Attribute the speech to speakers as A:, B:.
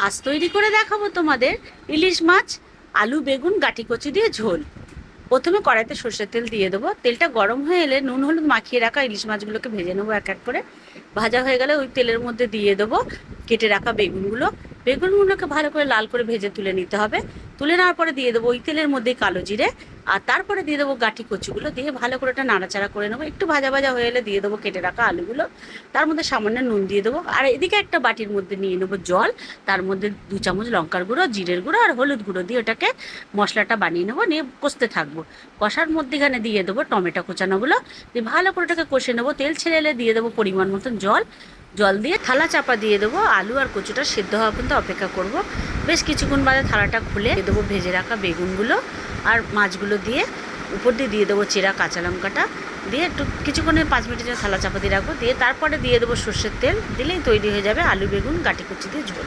A: আজ তৈরি করে দেখাবো তোমাদের ইলিশ মাছ আলু বেগুন গাঁটি কচি দিয়ে ঝোল। প্রথমে কড়াইতে সর্ষের তেল দিয়ে দেবো। তেলটা গরম হয়ে এলে নুন হলুদ মাখিয়ে রাখা ইলিশ মাছগুলোকে ভেজে নেবো এক এক করে। ভাজা হয়ে গেলে ওই তেলের মধ্যে দিয়ে দেবো কেটে রাখা বেগুনগুলো। বেগুনগুলোকে ভালো করে লাল করে ভেজে তুলে নিতে হবে। তুলে নেওয়ার পরে দিয়ে দেবো ওই তেলের মধ্যে কালো জিরে, আর তারপরে দিয়ে দেবো গাঁটি কচিগুলো দিয়ে ভালো করে একটা নাড়াচাড়া করে নেবো। একটু ভাজা ভাজা হয়ে এলে দিয়ে দেবো কেটে রাখা আলুগুলো। তার মধ্যে সামান্য নুন দিয়ে দেবো, আর এদিকে একটা বাটির মধ্যে নিয়ে নেবো জল। তার মধ্যে 2 চামচ লঙ্কার গুঁড়ো, জিরের গুঁড়ো আর হলুদ গুঁড়ো দিয়ে ওটাকে মশলাটা বানিয়ে নেবো। নিয়ে কষতে থাকবো। কষার মধ্যেখানে দিয়ে দেবো টমেটো কোচানোগুলো দিয়ে ভালো করে ওটাকে কষে নেবো। তেল ছেড়ে এলে দিয়ে দেবো পরিমাণ মতন জল। জল দিয়ে থালা চাপা দিয়ে দেবো। আলু আর কচুটা সেদ্ধ হওয়া পর্যন্ত অপেক্ষা করব। বেশ কিছুক্ষণ বাদে থালাটা খুলে দিয়ে দেবো ভেজে রাখা বেগুনগুলো আর মাছগুলো দিয়ে উপর দিয়ে দিয়ে দেবো চেরা কাঁচা লঙ্কাটা দিয়ে একটু কিছুক্ষণের 5 মিনিটের জন্য থালা চাপা দিয়ে রাখবো। দিয়ে তারপরে দিয়ে দেবো সর্ষের তেল। দিলেই তৈরি হয়ে যাবে আলু বেগুন গাঁটি কচি দিয়ে ঝোল।